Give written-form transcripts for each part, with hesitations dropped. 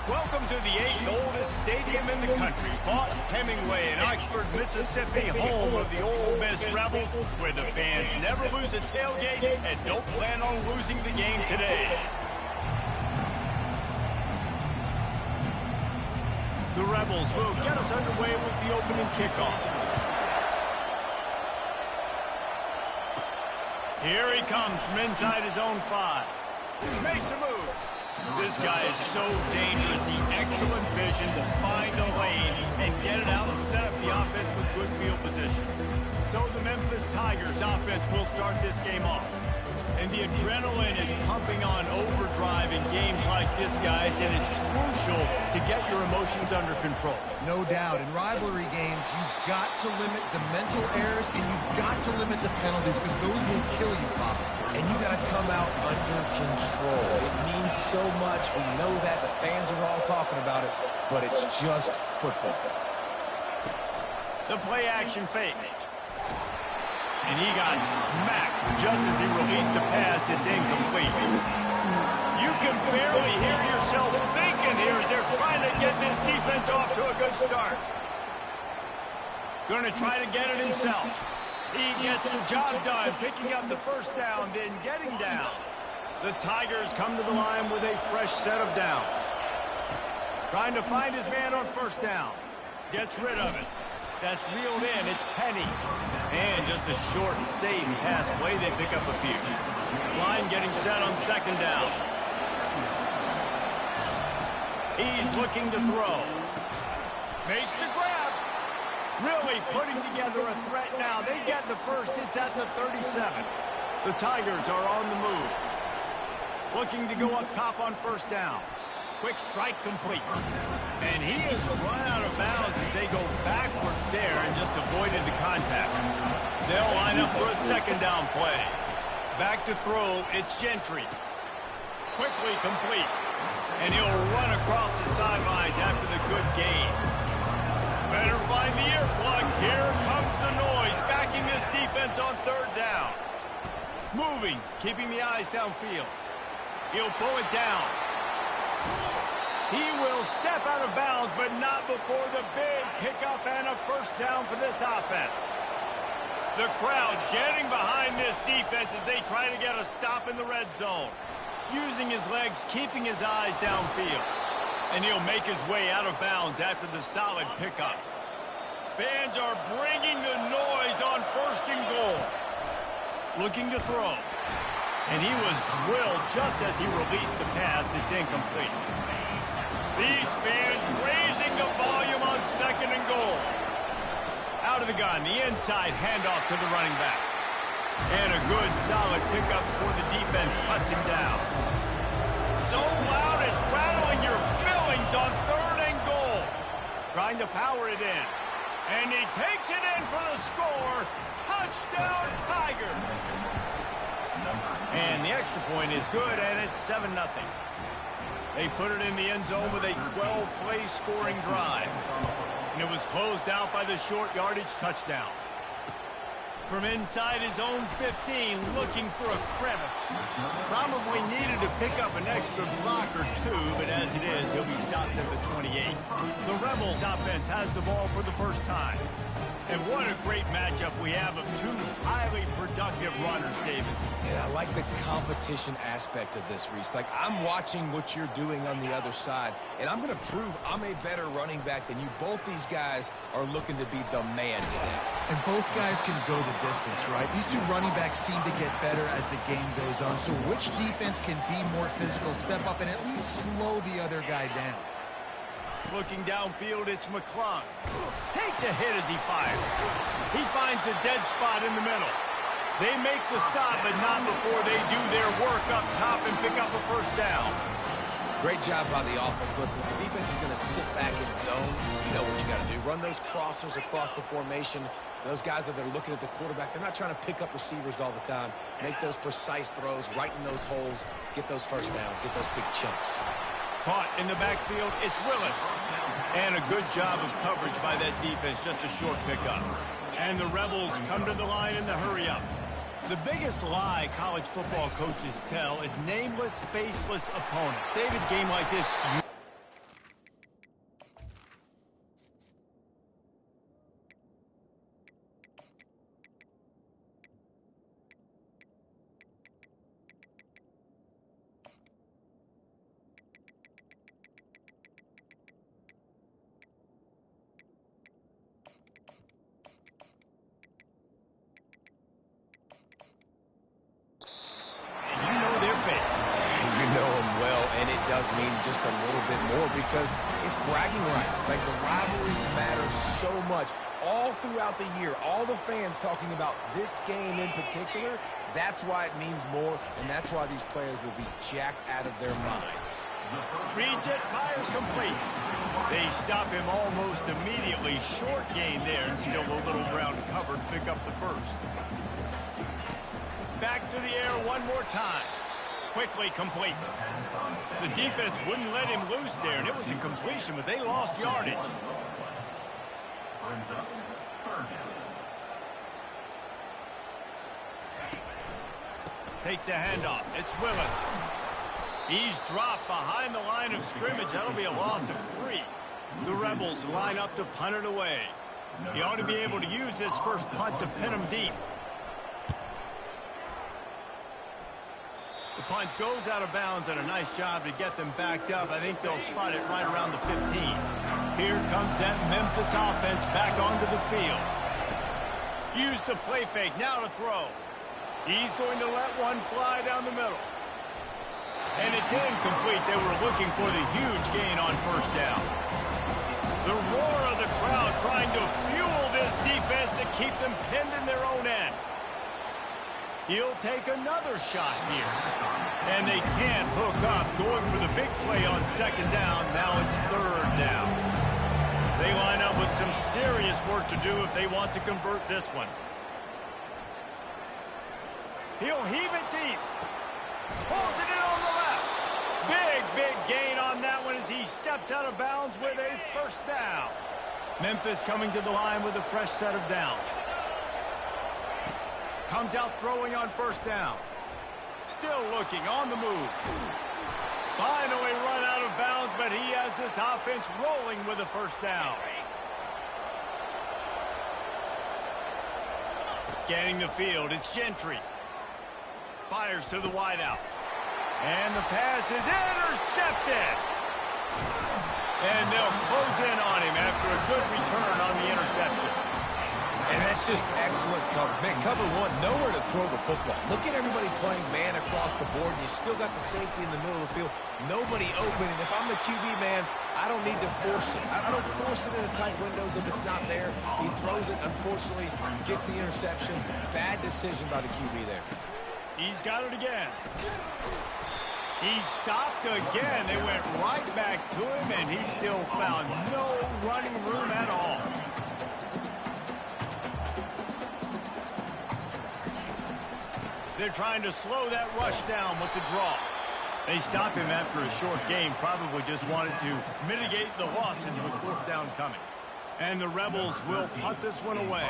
Welcome to the 8th oldest stadium in the country, Vaught Hemingway in Oxford, Mississippi, home of the Ole Miss Rebels, where the fans never lose a tailgate and don't plan on losing the game today. The Rebels will get us underway with the opening kickoff. Here he comes from inside his own 5. Makes a move. This guy is so dangerous. The excellent vision to find a lane and get it out and set up the offense with good field position. So the Memphis Tigers offense will start this game off. And the adrenaline is pumping on overdrive in games like this, guys, and it's crucial to get your emotions under control. No doubt. In rivalry games, you've got to limit the mental errors and you've got to limit the penalties because those will kill you, Pop. And you got to come out under control. It means so much. We know that. The fans are all talking about it, but it's just football. The play action fake. And he got smacked just as he released the pass. It's incomplete. You can barely hear yourself thinking here as they're trying to get this defense off to a good start. Going to try to get it himself. He gets the job done, picking up the first down, then getting down. The Tigers come to the line with a fresh set of downs. Trying to find his man on first down. Gets rid of it. That's reeled in. It's Penny. And just a short, safe pass play. They pick up a few. Line getting set on second down. He's looking to throw. Makes the grab. Really putting together a threat now. They get the first. It's at the 37. The Tigers are on the move. Looking to go up top on first down. Quick strike complete. And he has run out of bounds as they go backwards there and just avoided the contact. They'll line up for a second down play. Back to throw. It's Gentry. Quickly complete. And he'll run across the sidelines after the good gain. Better find the earplugs. Here comes the noise, backing this defense on third down. Moving, keeping the eyes downfield. He'll pull it down. He will step out of bounds, but not before the big pickup and a first down for this offense. The crowd getting behind this defense as they try to get a stop in the red zone. Using his legs, keeping his eyes downfield. And he'll make his way out of bounds after the solid pickup. Fans are bringing the noise on first and goal. Looking to throw. And he was drilled just as he released the pass. It's incomplete. These fans raising the volume on second and goal. Out of the gun, the inside handoff to the running back. And a good solid pickup before the defense cuts him down. So loud it's rattling your fillings on third and goal. Trying to power it in. And he takes it in for the score. Touchdown, Tigers. And the extra point is good, and it's 7-0. They put it in the end zone with a 12-play scoring drive. And it was closed out by the short yardage touchdown. From inside his own 15, looking for a crevice. Probably needed to pick up an extra block or two, but as it is, he'll be stopped at the 28. The Rebels offense has the ball for the first time. And what a great matchup we have of two highly productive runners, David. And I like the competition aspect of this, Reese. Like, I'm watching what you're doing on the other side, and I'm going to prove I'm a better running back than you. Both these guys are looking to be the man today. And both guys can go the distance, right? These two running backs seem to get better as the game goes on. So which defense can be more physical, step up, and at least slow the other guy down? Looking downfield, it's McClung. Takes a hit as he fires. He finds a dead spot in the middle. They make the stop, but not before they do their work up top and pick up a first down. Great job by the offense. Listen, if the defense is going to sit back in zone, you know what you got to do. Run those crossers across the formation. Those guys that are looking at the quarterback, they're not trying to pick up receivers all the time. Make those precise throws, right in those holes, get those first downs, get those big chunks. Caught in the backfield, it's Willis. And a good job of coverage by that defense, just a short pickup. And the Rebels come to the line in the hurry-up. The biggest lie college football coaches tell is nameless, faceless opponent. David, game like this, does mean just a little bit more because it's bragging rights. Like, the rivalries matter so much. All throughout the year, all the fans talking about this game in particular, that's why it means more, and that's why these players will be jacked out of their minds. Reads it, fires complete. They stop him almost immediately. Short gain there, and still a little ground covered. Pick up the first. Back to the air one more time. Quickly complete. The defense wouldn't let him loose there, and it was a completion, but they lost yardage. Takes the handoff. It's Willis. He's dropped behind the line of scrimmage. That'll be a loss of 3. The Rebels line up to punt it away. He ought to be able to use this first punt to pin him deep. The punt goes out of bounds, and a nice job to get them backed up. I think they'll spot it right around the 15. Here comes that Memphis offense back onto the field. Use the play fake, now to throw. He's going to let one fly down the middle. And it's incomplete. They were looking for the huge gain on first down. The roar of the crowd trying to fuel this defense to keep them pinned in their own end. He'll take another shot here. And they can't hook up, going for the big play on second down. Now it's third down. They line up with some serious work to do if they want to convert this one. He'll heave it deep. Pulls it in on the left. Big gain on that one as he steps out of bounds with a first down. Memphis coming to the line with a fresh set of downs. Comes out throwing on first down. Still looking on the move. Finally run out of bounds, but he has this offense rolling with a first down. Scanning the field, it's Gentry. Fires to the wideout. And the pass is intercepted. And they'll close in on him after a good return on the interception. And that's just excellent coverage. Man, cover one, nowhere to throw the football. Look at everybody playing man across the board, and you still got the safety in the middle of the field. Nobody open, and if I'm the QB, man, I don't need to force it. I don't force it into tight windows if it's not there. He throws it, unfortunately, gets the interception. Bad decision by the QB there. He's got it again. He stopped again. They went right back to him, and he still found no running room at all. They're trying to slow that rush down with the draw. They stop him after a short game, probably just wanted to mitigate the losses with fourth down coming. And the Rebels will punt this one away.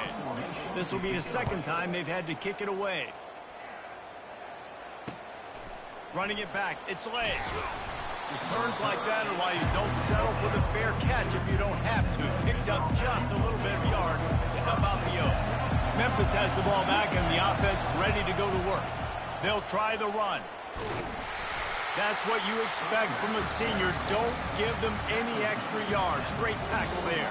This will be the second time they've had to kick it away. Running it back, it's Lay. Returns like that are why you don't settle for the fair catch if you don't have to. Picks up just a little bit of yards to help out the yoke. Memphis has the ball back and the offense ready to go to work. They'll try the run. That's what you expect from a senior. Don't give them any extra yards. Great tackle there.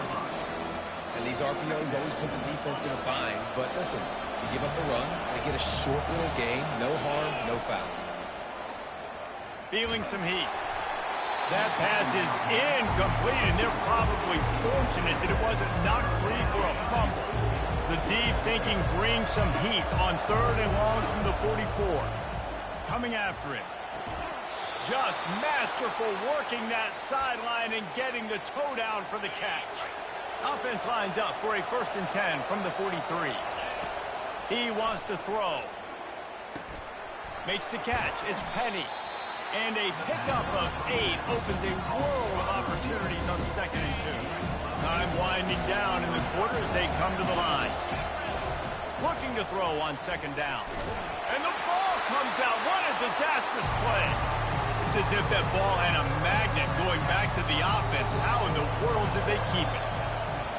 And these RPOs always put the defense in a bind. But listen, you give up the run, they get a short little gain, no harm, no foul. Feeling some heat. That pass is incomplete, and they're probably fortunate that it wasn't knocked free for a fumble. The D thinking bring some heat on third and long from the 44. Coming after him. Just masterful working that sideline and getting the toe down for the catch. Offense lines up for a 1st and 10 from the 43. He wants to throw. Makes the catch. It's Penny. And a pickup of 8 opens a world of opportunities on 2nd and 2. Time winding down in the quarter as they come to the line. Looking to throw on 2nd down. And the ball comes out. What a disastrous play. It's as if that ball had a magnet going back to the offense. How in the world did they keep it?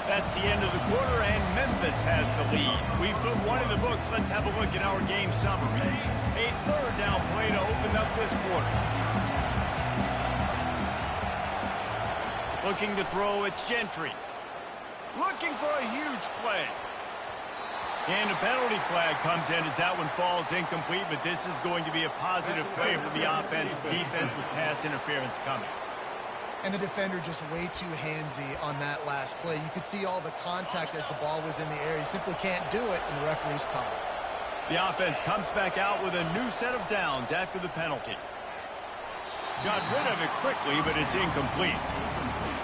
That's the end of the quarter, and Memphis has the lead. We've put one in the books. Let's have a look at our game summary. A 3rd down play to open up this quarter. Looking to throw, it's Gentry. Looking for a huge play. And a penalty flag comes in as that one falls incomplete, but this is going to be a positive play for the offense. Defense with pass interference coming. And the defender just way too handsy on that last play. You could see all the contact as the ball was in the air. He simply can't do it, and the referee's called. The offense comes back out with a new set of downs after the penalty. Got rid of it quickly, but it's incomplete.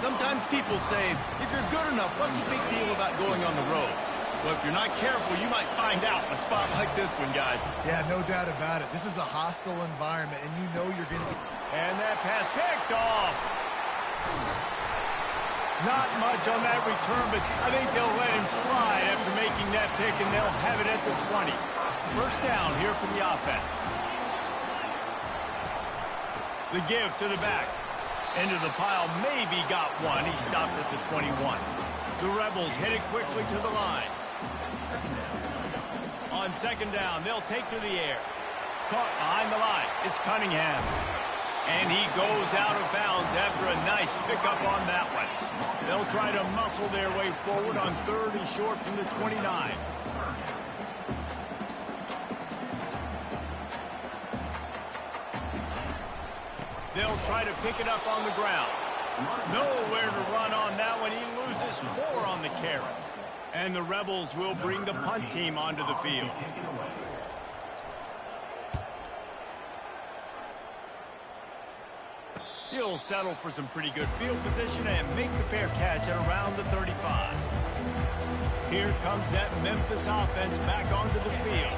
Sometimes people say, if you're good enough, what's the big deal about going on the road? Well, if you're not careful, you might find out in a spot like this one, guys. Yeah, no doubt about it. This is a hostile environment, and you know you're going to... And that pass picked off. Not much on that return, but I think they'll let him slide after making that pick, and they'll have it at the 20. First down here for the offense. The give to the back. Into the pile, maybe got one. He stopped at the 21. The Rebels headed quickly to the line. On second down, they'll take to the air. Caught behind the line. It's Cunningham. And he goes out of bounds after a nice pickup on that one. They'll try to muscle their way forward on third and short from the 29. They'll try to pick it up on the ground. Nowhere to run on that one. He loses 4 on the carry. And the Rebels will bring the punt team onto the field. He'll settle for some pretty good field position and make the fair catch at around the 35. Here comes that Memphis offense back onto the field.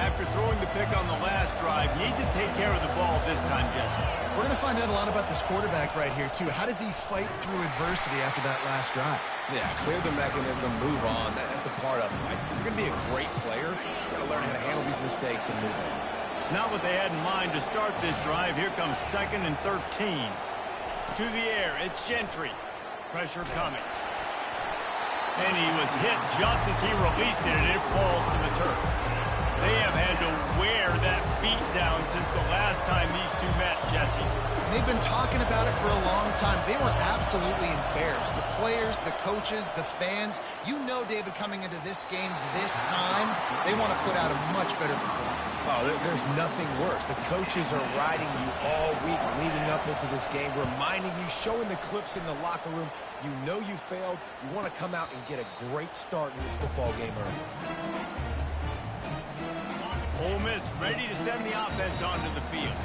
After throwing the pick on the last drive, need to take care of the ball this time, Jesse. We're going to find out a lot about this quarterback right here, too. How does he fight through adversity after that last drive? Yeah, clear the mechanism, move on. That's a part of it. If you're going to be a great player, you've got to learn how to handle these mistakes and move on. Not what they had in mind to start this drive. Here comes 2nd and 13. To the air, it's Gentry. Pressure coming. And he was hit just as he released it, and it falls to the turf. They have had to wear that beat down since the last time these two met, Jesse. They've been talking about it for a long time. They were absolutely embarrassed. The players, the coaches, the fans. You know, David, coming into this game this time, they want to put out a much better performance. Oh, there's nothing worse. The coaches are riding you all week leading up into this game, reminding you, showing the clips in the locker room. You know you failed. You want to come out and get a great start in this football game early. Ole Miss ready to send the offense onto the field.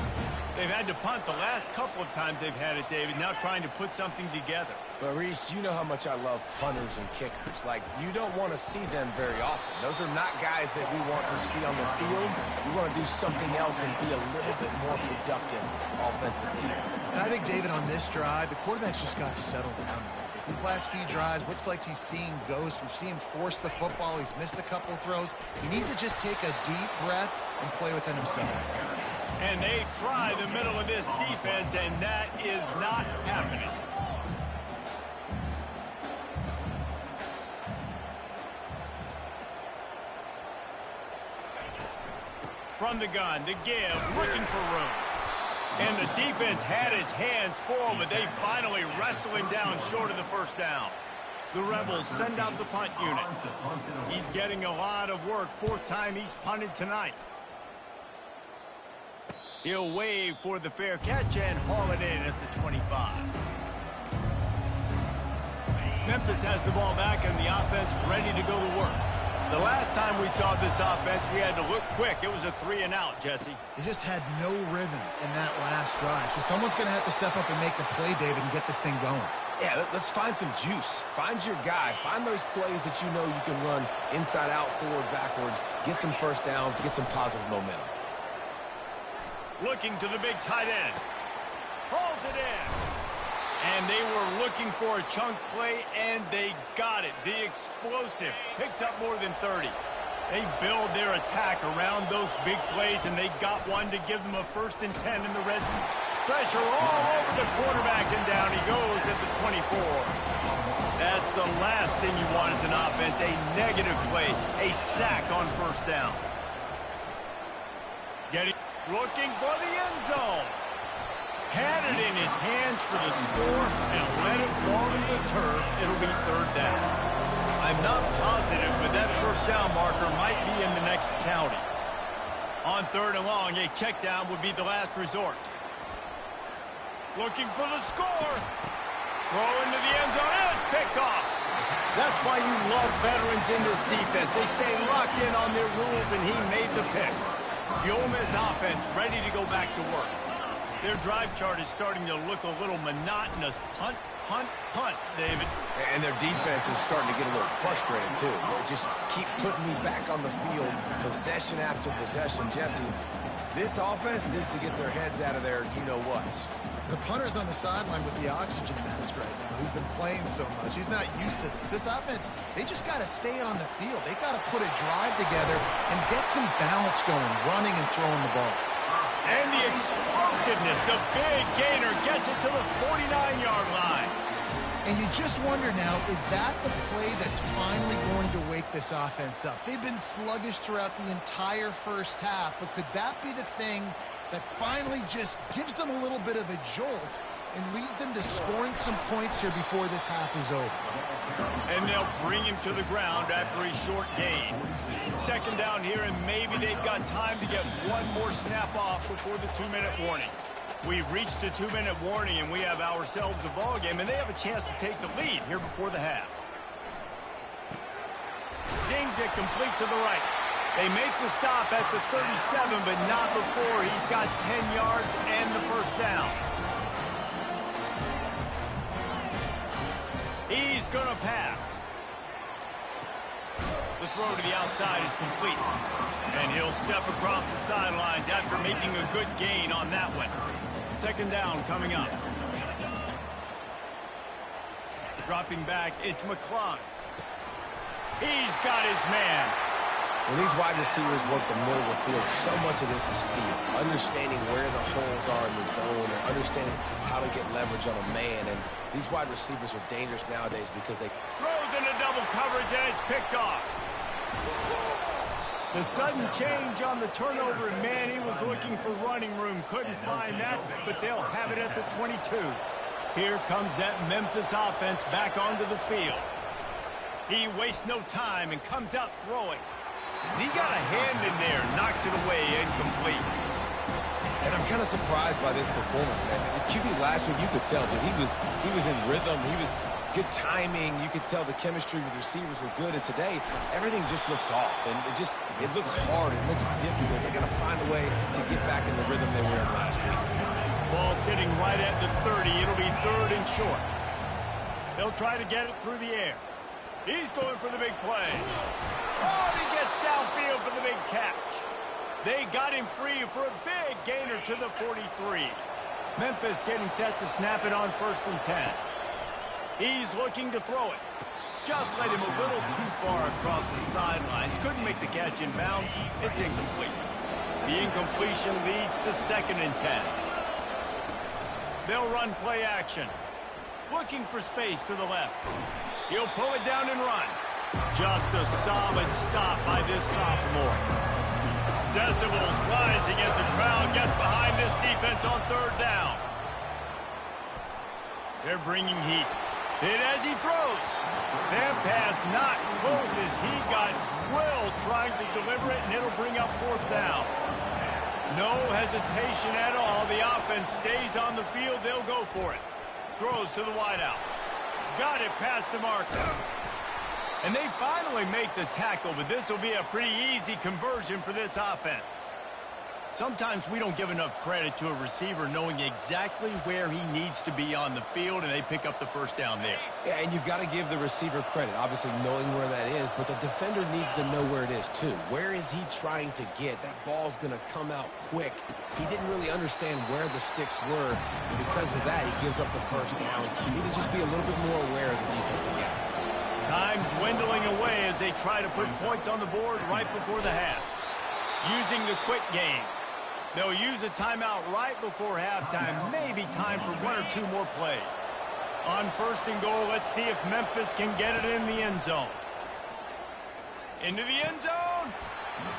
They've had to punt the last couple of times they've had it, David, now trying to put something together. But, Reese, you know how much I love punters and kickers. Like, you don't want to see them very often. Those are not guys that we want to see on the field. We want to do something else and be a little bit more productive offensively. And I think, David, on this drive, the quarterback's just got to settle down. These last few drives, looks like he's seeing ghosts. We've seen him force the football. He's missed a couple of throws. He needs to just take a deep breath and play within himself. And they try the middle of this defense, and that is not happening. From the gun, the give, looking for room. And the defense had his hands full, but they finally wrestle him down short of the first down. The Rebels send out the punt unit. He's getting a lot of work. 4th time he's punted tonight. He'll wave for the fair catch and haul it in at the 25. Memphis has the ball back and the offense ready to go to work. The last time we saw this offense, we had to look quick. It was a 3-and-out, Jesse. They just had no rhythm in that last drive. So someone's going to have to step up and make a play, David, and get this thing going. Yeah, let's find some juice. Find your guy. Find those plays that you know you can run inside out, forward, backwards. Get some first downs. Get some positive momentum. Looking to the big tight end. Hauls it in. And they were looking for a chunk play, and they got it. The explosive picks up more than 30. They build their attack around those big plays, and they got one to give them a 1st and 10 in the red zone. Pressure all over the quarterback, and down he goes at the 24. That's the last thing you want as an offense, a negative play, a sack on 1st down. Looking for the end zone. Had it in his hands for the score and let it fall to the turf. It'll be 3rd down. I'm not positive, but that first down marker might be in the next county. On 3rd and long, a check down would be the last resort. Looking for the score. Throw into the end zone, and it's picked off. That's why you love veterans in this defense. They stay locked in on their rules, and he made the pick. The Ole Miss offense ready to go back to work. Their drive chart is starting to look a little monotonous. Punt, punt, punt, David. And their defense is starting to get a little frustrated, too. They just keep putting me back on the field, possession after possession. Jesse, this offense needs to get their heads out of their you-know-whats. The punter's on the sideline with the oxygen mask right now. He's been playing so much. He's not used to this. This offense, they just got to stay on the field. They've got to put a drive together and get some balance going, running and throwing the ball. And the explosiveness, the big gainer gets it to the 49-yard line. And you just wonder now, is that the play that's finally going to wake this offense up? They've been sluggish throughout the entire first half, but could that be the thing that finally just gives them a little bit of a jolt and leads them to scoring some points here before this half is over? And they'll bring him to the ground after a short gain. 2nd down here, and maybe they've got time to get one more snap off before the 2-minute warning. We've reached the 2-minute warning, and we have ourselves a ball game, and they have a chance to take the lead here before the half. Zings it complete to the right. They make the stop at the 37, but not before he's got 10 yards and the first down. He's going to pass. The throw to the outside is complete. And he'll step across the sidelines after making a good gain on that one. 2nd down coming up. Dropping back, it's McClung. He's got his man. When these wide receivers work the middle of the field, so much of this is feel. Understanding where the holes are in the zone and understanding how to get leverage on a man. And these wide receivers are dangerous nowadays because they... Throws into double coverage, and it's picked off. The sudden change on the turnover, and man, he was looking for running room. Couldn't find that, but they'll have it at the 22. Here comes that Memphis offense back onto the field. He wastes no time and comes out throwing. And he got a hand in there, knocks it away, incomplete. And I'm kind of surprised by this performance, man. The QB last week, you could tell that he was in rhythm. He was good timing. You could tell the chemistry with receivers were good. And today, everything just looks off. And it looks hard. It looks difficult. They got to find a way to get back in the rhythm they were in last week. Ball sitting right at the 30. It'll be 3rd and short. They'll try to get it through the air. He's going for the big play. Oh, he gets downfield for the big catch. They got him free for a big gainer to the 43. Memphis getting set to snap it on 1st and 10. He's looking to throw it. Just let him a little too far across the sidelines. Couldn't make the catch in bounds. It's incomplete. The incompletion leads to 2nd and 10. They'll run play action. Looking for space to the left. He'll pull it down and run. Just a solid stop by this sophomore. Decibels rising as the crowd gets behind this defense on 3rd down. They're bringing heat. Hit as he throws. That pass not close as he got drilled trying to deliver it, and it'll bring up 4th down. No hesitation at all. The offense stays on the field. They'll go for it. Throws to the wideout. Got it past the marker. And they finally make the tackle, but this will be a pretty easy conversion for this offense. Sometimes we don't give enough credit to a receiver knowing exactly where he needs to be on the field, and they pick up the first down there. Yeah, and you've got to give the receiver credit, obviously knowing where that is, but the defender needs to know where it is too. Where is he trying to get? That ball's going to come out quick. He didn't really understand where the sticks were, and because of that, he gives up the first down. You need to just be a little bit more aware as a defensive guy. Time dwindling away as they try to put points on the board right before the half. Using the quick game. They'll use a timeout right before halftime. Maybe time for 1 or 2 more plays. On 1st and goal, let's see if Memphis can get it in the end zone. Into the end zone.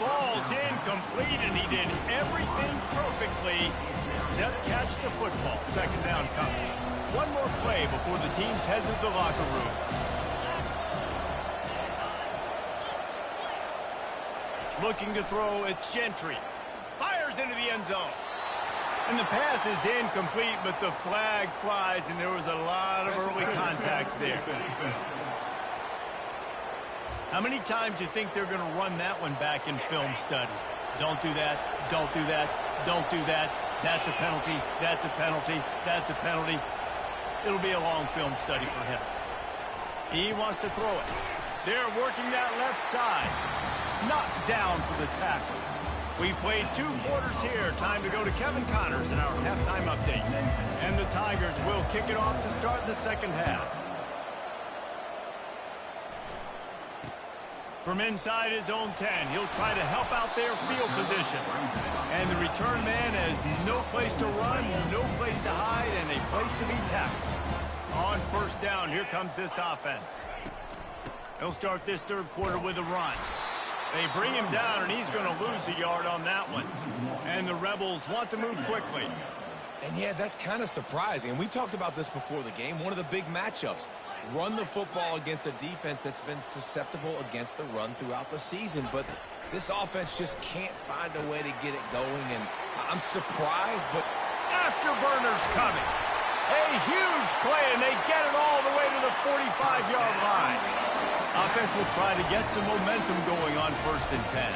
Falls incomplete, and he did everything perfectly except catch the football. 2nd down coming. One more play before the teams head to the locker room. Looking to throw, it's Gentry. Fires into the end zone. And the pass is incomplete, but the flag flies, and there was a lot of early contact there. How many times do you think they're going to run that one back in film study? Don't do that. Don't do that. Don't do that. That's a penalty. That's a penalty. That's a penalty. It'll be a long film study for him. He wants to throw it. They're working that left side. Knocked down for the tackle. We played 2 quarters here. Time to go to Kevin Connors in our halftime update. And the Tigers will kick it off to start the second half. From inside his own 10, he'll try to help out their field position. And the return man has no place to run, no place to hide, and a place to be tackled. On first down, here comes this offense. He'll start this third quarter with a run. They bring him down, and he's going to lose a yard on that one. And the Rebels want to move quickly. And yeah, that's kind of surprising. And we talked about this before the game. One of the big matchups. Run the football against a defense that's been susceptible against the run throughout the season. But this offense just can't find a way to get it going. And I'm surprised, but afterburners coming. A huge play, and they get it all the way to the 45-yard line. Offense will try to get some momentum going on first and 10.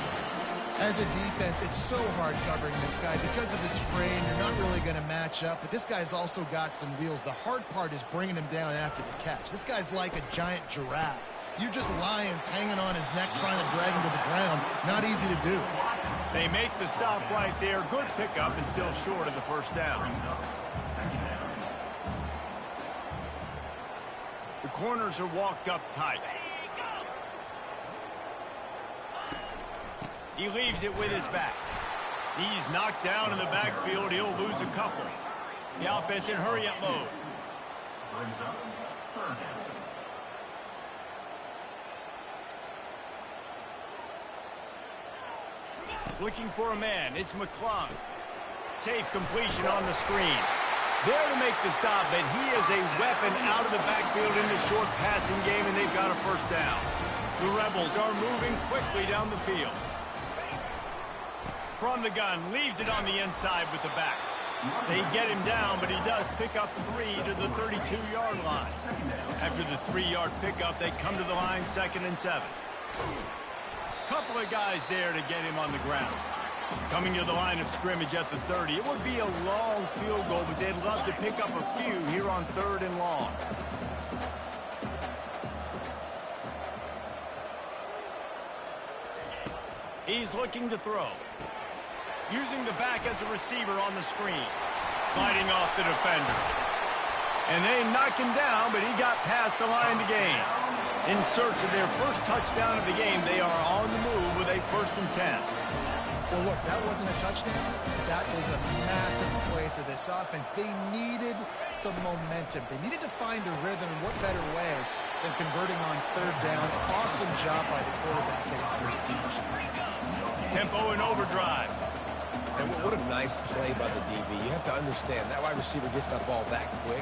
As a defense, it's so hard covering this guy. Because of his frame, you're not really going to match up. But this guy's also got some wheels. The hard part is bringing him down after the catch. This guy's like a giant giraffe. You're just lions hanging on his neck trying to drag him to the ground. Not easy to do. They make the stop right there. Good pickup and still short of the first down. The corners are walked up tight. He leaves it with his back. He's knocked down in the backfield. He'll lose a couple. The offense in hurry-up mode. Looking for a man. It's McClung. Safe completion on the screen. There to make the stop, but he is a weapon out of the backfield in the short passing game, and they've got a first down. The Rebels are moving quickly down the field. From the gun, leaves it on the inside with the back. They get him down, but he does pick up 3 to the 32-yard line. After the 3-yard pickup, they come to the line 2nd and 7. Couple of guys there to get him on the ground. Coming to the line of scrimmage at the 30. It would be a long field goal, but they'd love to pick up a few here on 3rd and long. He's looking to throw. Using the back as a receiver on the screen. Fighting off the defender. And they knock him down, but he got past the line to gain. In search of their first touchdown of the game, they are on the move with a 1st and 10. Well, look, that wasn't a touchdown. That was a massive play for this offense. They needed some momentum. They needed to find a rhythm, and what better way than converting on 3rd down. Awesome job by the quarterback getting first position. Tempo and overdrive. And what a nice play by the DB. You have to understand, that wide receiver gets that ball that quick.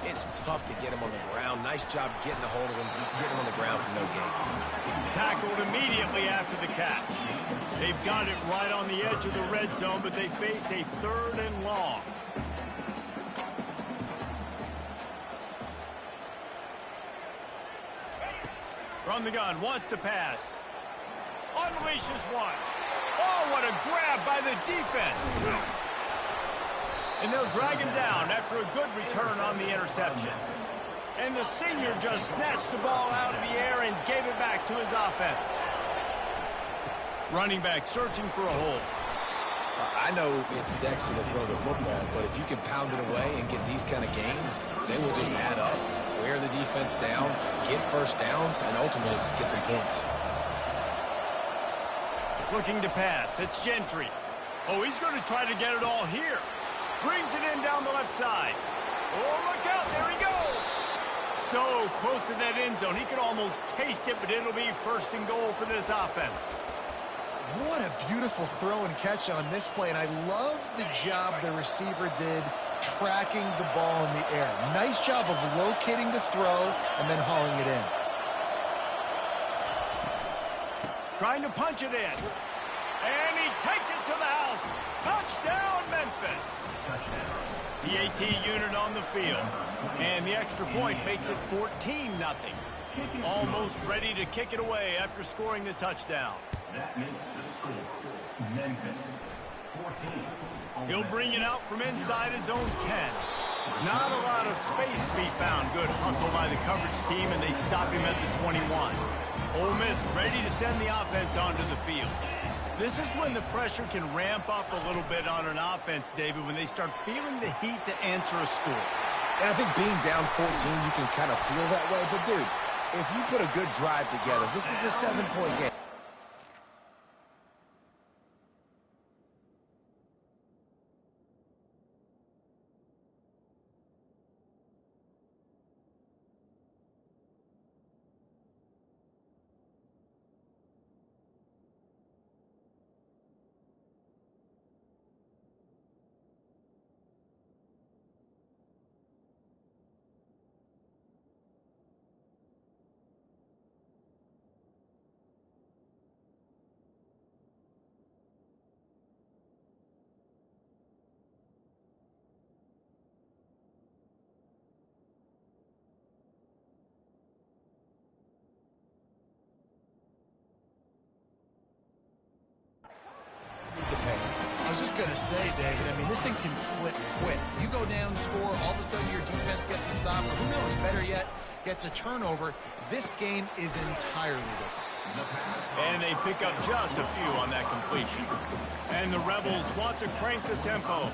It's tough to get him on the ground. Nice job getting a hold of him, getting him on the ground for no gain. Tackled immediately after the catch. They've got it right on the edge of the red zone, but they face a 3rd and long. From the gun, wants to pass. Unleashes one. Oh, what a grab by the defense. And they'll drag him down after a good return on the interception. And the senior just snatched the ball out of the air and gave it back to his offense. Running back searching for a hole. I know it's sexy to throw the football, but if you can pound it away and get these kind of gains, they will just add up, wear the defense down, get first downs, and ultimately get some points. Looking to pass. It's Gentry. Oh, he's going to try to get it all here. Brings it in down the left side. Oh, look out. There he goes. So close to that end zone. He could almost taste it, but it'll be 1st and goal for this offense. What a beautiful throw and catch on this play, and I love the job the receiver did tracking the ball in the air. Nice job of locating the throw and then hauling it in. Trying to punch it in. And he takes it to the house. Touchdown, Memphis. The AT unit on the field. And the extra point makes it 14-0. Almost ready to kick it away after scoring the touchdown. That makes the score Memphis 14. He'll bring it out from inside his own 10. Not a lot of space to be found. Good hustle by the coverage team, and they stop him at the 21. Ole Miss ready to send the offense onto the field. This is when the pressure can ramp up a little bit on an offense, David, when they start feeling the heat to answer a score. And I think being down 14, you can kind of feel that way. But, dude, if you put a good drive together, this is a 7-point game. I was just going to say, David, I mean, this thing can flip quick. You go down, score, all of a sudden your defense gets a stop, or who knows, better yet, gets a turnover. This game is entirely different. And they pick up just a few on that completion. And the Rebels want to crank the tempo.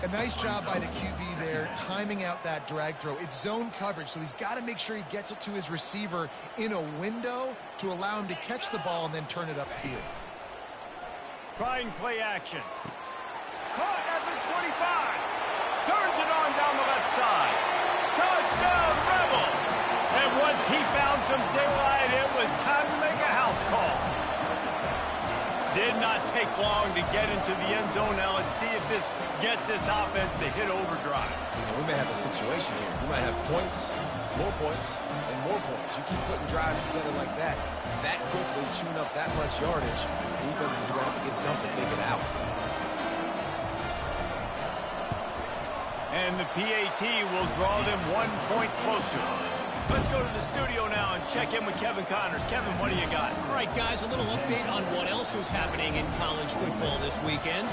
A nice job by the QB there, timing out that drag throw. It's zone coverage, so he's got to make sure he gets it to his receiver in a window to allow him to catch the ball and then turn it upfield. Trying play action. Caught at the 25. Turns it on down the left side. Touchdown, Rebels. And once he found some daylight, it was time to make a house call. Did not take long to get into the end zone. Now let's see if this gets this offense to hit overdrive. And we may have a situation here. We might have points, and more points. You keep putting drives together like that quickly, chewing up that much yardage, defenses are going to have to get something figured out. And the PAT will draw them 1 point closer. Let's go to the studio now and check in with Kevin Connors. Kevin, what do you got? All right, guys, a little update on what else is happening in college football this weekend.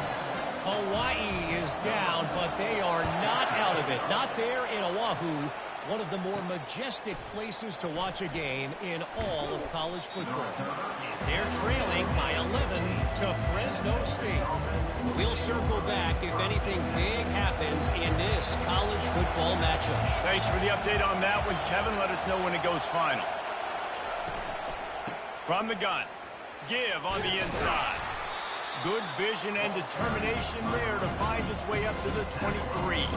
Hawaii is down, but they are not out of it. Not there in Oahu, one of the more majestic places to watch a game in all of college football. They're trailing by 11 to Fresno State. We'll circle back if anything big happens in this college football matchup. Thanks for the update on that one, Kevin. Let us know when it goes final. From the gun, give on the inside. Good vision and determination there to find his way up to the 23.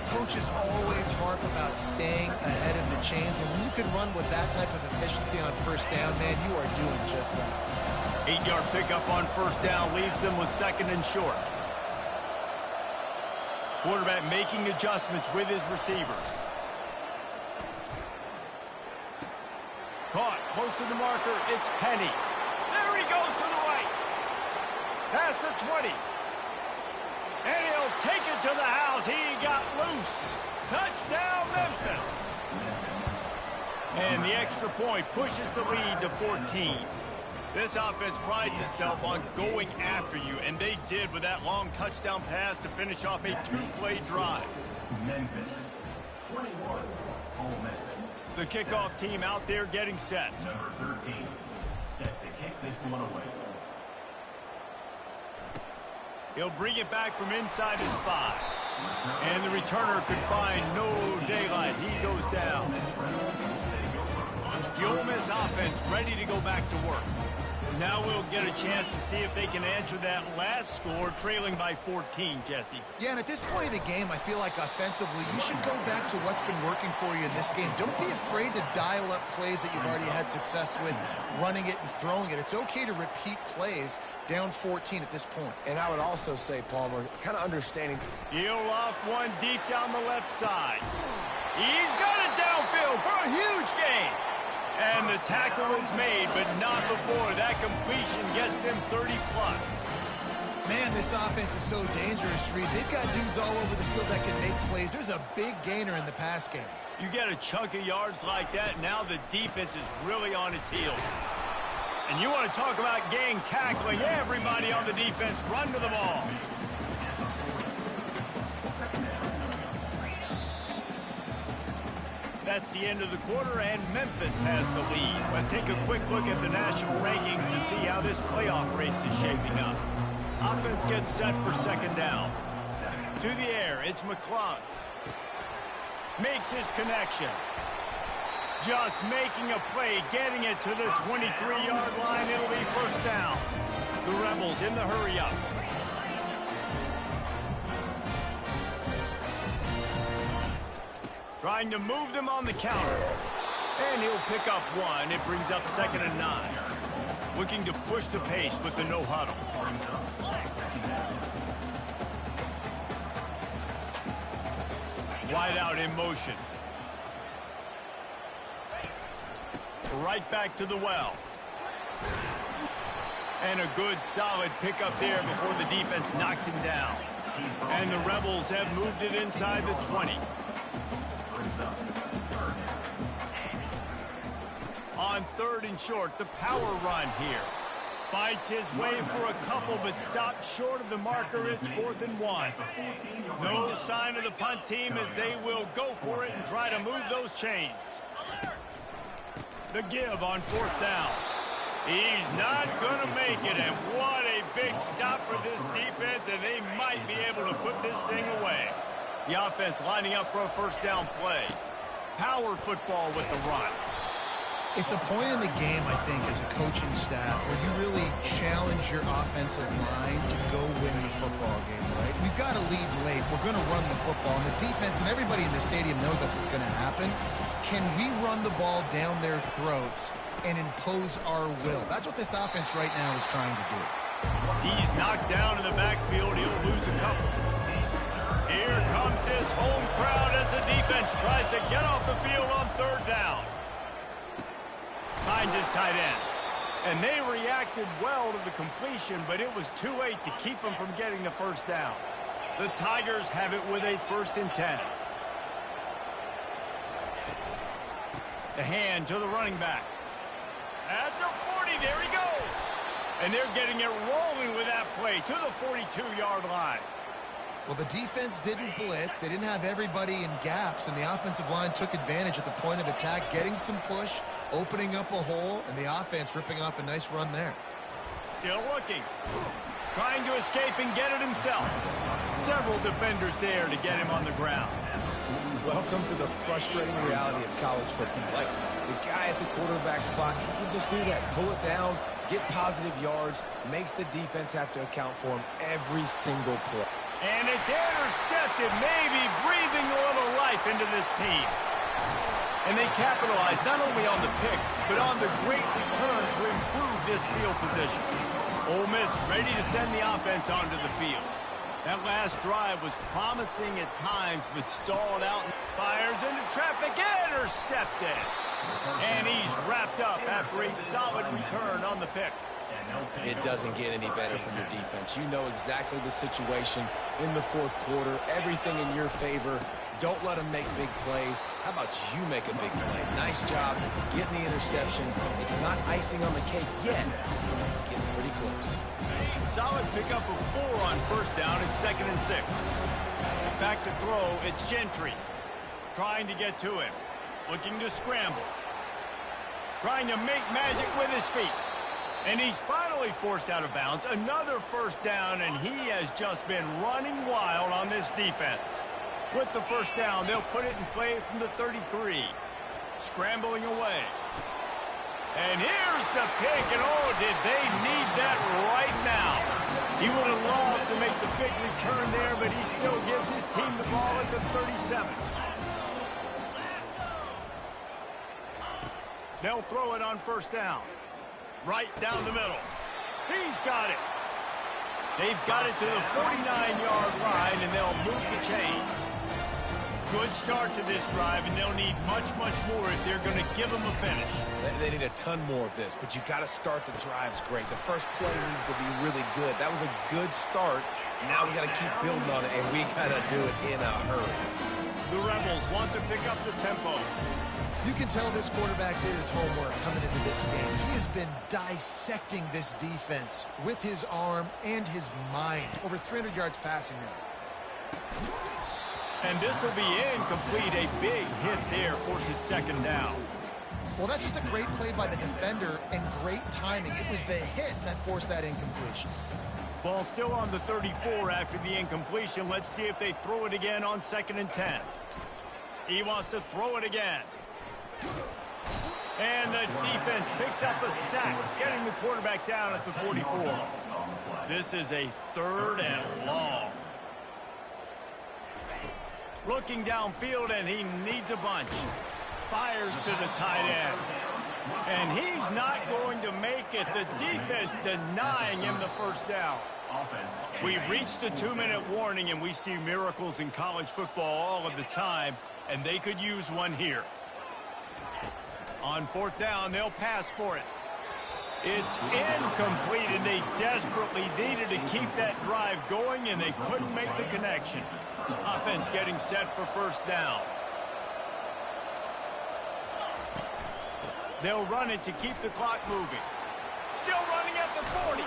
Coaches always harp about staying ahead of the chains, and when you can run with that type of efficiency on first down, man, you are doing just that. 8-yard pickup on first down leaves them with 2nd and short. Quarterback making adjustments with his receivers. Caught close to the marker. It's Penny. There he goes to the right. Past the 20. And he'll take it to the house. He got loose. Touchdown, Memphis. And the extra point pushes the lead to 14. This offense prides itself on going after you, and they did with that long touchdown pass to finish off a 2-play drive. Memphis 21, Ole Miss. The kickoff team out there getting set. Number 13, set to kick this one away. He'll bring it back from inside his 5. And the returner could find no daylight. He goes down. The Ole Miss offense ready to go back to work. Now we'll get a chance to see if they can answer that last score, trailing by 14, Jesse. Yeah, and at this point of the game, I feel like offensively, you should go back to what's been working for you in this game. Don't be afraid to dial up plays that you've already had success with, running it and throwing it. It's okay to repeat plays down 14 at this point. And I would also say, Palmer, kind of understanding. He'll loft one deep down the left side. He's got it downfield for a huge gain. And the tackle is made, but not before that completion gets them 30-plus. Man, this offense is so dangerous, Reese. They've got dudes all over the field that can make plays. There's a big gainer in the pass game. You get a chunk of yards like that, now the defense is really on its heels. And you want to talk about gang tackling, everybody on the defense run to the ball. That's the end of the quarter, and Memphis has the lead. Let's take a quick look at the national rankings to see how this playoff race is shaping up. Offense gets set for second down. To the air, it's McClung. Makes his connection. Just making a play, getting it to the 23-yard line. It'll be first down. The Rebels in the hurry-up. Trying to move them on the counter. And he'll pick up one. It brings up 2nd and 9. Looking to push the pace with the no huddle. Wide out in motion. Right back to the well. And a good solid pickup there before the defense knocks him down. And the Rebels have moved it inside the 20. On 3rd and short, the power run here. Fights his way for a couple, but stops short of the marker. It's 4th and 1. No sign of the punt team as they will go for it and try to move those chains. The give on 4th down. He's not going to make it, and what a big stop for this defense, and they might be able to put this thing away. The offense lining up for a first down play. Power football with the run. It's a point in the game, I think, as a coaching staff where you really challenge your offensive line to go win the football game, right? We've got to lead late. We're going to run the football. And the defense and everybody in the stadium knows that's what's going to happen. Can we run the ball down their throats and impose our will? That's what this offense right now is trying to do. He's knocked down in the backfield. He'll lose a couple. Here comes his home crowd as the defense tries to get off the field on 3rd down. Finds his tight end. And they reacted well to the completion, but it was too late to keep them from getting the first down. The Tigers have it with a 1st and 10. The hand to the running back. At the 40, there he goes. And they're getting it rolling with that play to the 42-yard line. Well, the defense didn't blitz. They didn't have everybody in gaps, and the offensive line took advantage at the point of attack, getting some push, opening up a hole, and the offense ripping off a nice run there. Still looking. Trying to escape and get it himself. Several defenders there to get him on the ground. Welcome to the frustrating reality of college football. Like, the guy at the quarterback spot, he can just do that. Pull it down, get positive yards, makes the defense have to account for him every single play. And it's intercepted, maybe breathing a little life into this team. And they capitalize not only on the pick, but on the great return to improve this field position. Ole Miss ready to send the offense onto the field. That last drive was promising at times, but stalled out. Fires into traffic, intercepted. And he's wrapped up after a solid return on the pick. It doesn't get any better from your defense. You know exactly the situation in the 4th quarter. Everything in your favor. Don't let them make big plays. How about you make a big play? Nice job getting the interception. It's not icing on the cake yet. It's getting pretty close. Solid pickup of 4 on 1st down and 2nd and 6. Back to throw, it's Gentry. Trying to get to him. Looking to scramble. Trying to make magic with his feet. And he's finally forced out of bounds. Another first down, and he has just been running wild on this defense. With the first down, they'll put it in play from the 33. Scrambling away. And here's the pick, and oh, did they need that right now. He would have loved to make the big return there, but he still gives his team the ball at the 37. They'll throw it on first down. Right down the middle. He's got it. They've got it to the 49-yard line, and they'll move the chains. Good start to this drive, and they'll need much, much more if they're going to give them a finish. They need a ton more of this, but you got to start the drives great. The first play needs to be really good. That was a good start. Now we got to keep building on it, and we got to do it in a hurry. The Rebels want to pick up the tempo. You can tell this quarterback did his homework coming into this game. He has been dissecting this defense with his arm and his mind. Over 300 yards passing now. And this will be incomplete. A big hit there forces second down. Well, that's just a great play by the defender and great timing. It was the hit that forced that incompletion. Ball still on the 34 after the incompletion. Let's see if they throw it again on 2nd and 10. He wants to throw it again. And the defense picks up a sack, getting the quarterback down at the 44. This is a 3rd and long. Looking downfield, and he needs a bunch. Fires to the tight end. And he's not going to make it. The defense denying him the first down. We've reached the 2-minute warning, and we see miracles in college football all of the time, and they could use one here. On 4th down, they'll pass for it. It's incomplete, and they desperately needed to keep that drive going, and they couldn't make the connection. Offense getting set for 1st down. They'll run it to keep the clock moving. Still running at the 40.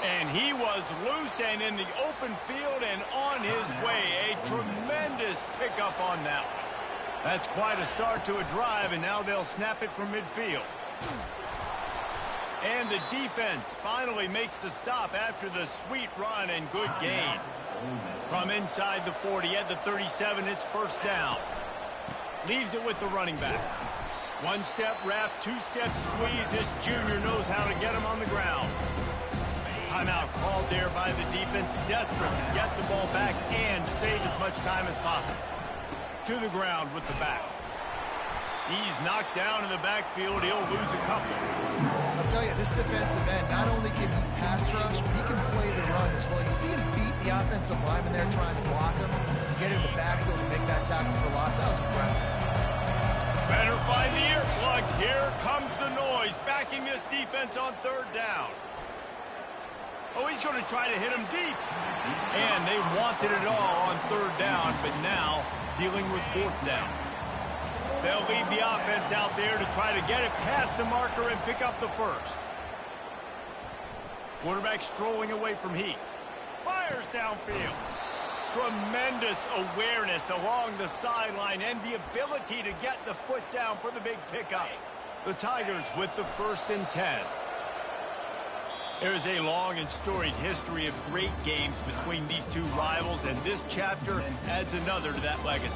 And he was loose and in the open field and on his way. A tremendous pickup on that one. That's quite a start to a drive, and now they'll snap it from midfield. And the defense finally makes the stop after the sweet run and good gain. From inside the 40 at the 37, it's 1st down. Leaves it with the running back. 1-step wrap, 2-step squeeze. This junior knows how to get him on the ground. Timeout called there by the defense, desperate to get the ball back and save as much time as possible. To the ground with the back. He's knocked down in the backfield. He'll lose a couple. I'll tell you, this defensive end, not only can he pass rush, but he can play the run as well. You see him beat the offensive lineman there trying to block him and get in the backfield to make that tackle for loss. That was impressive. Better find the earplugs. Here comes the noise, backing this defense on 3rd down. Oh, he's going to try to hit him deep. And they wanted it all on 3rd down, but now dealing with 4th down. They'll leave the offense out there to try to get it past the marker and pick up the 1st. Quarterback strolling away from Heat. Fires downfield. Tremendous awareness along the sideline and the ability to get the foot down for the big pickup. The Tigers with the 1st and 10. There's a long and storied history of great games between these two rivals, and this chapter adds another to that legacy.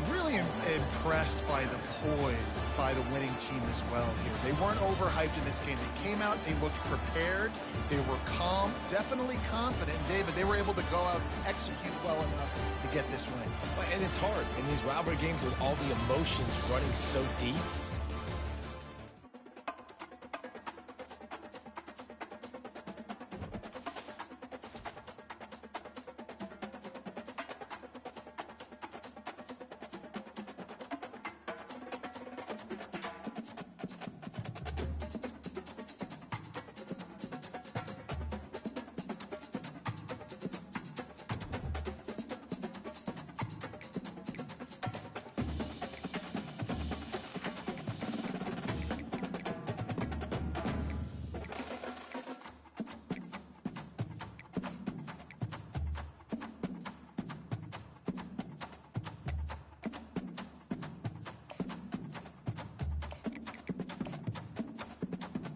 Really impressed by the poise by the winning team as well here. They weren't overhyped in this game. They came out, they looked prepared, they were calm, definitely confident. David, they were able to go out and execute well enough to get this win. And it's hard in these rivalry games with all the emotions running so deep.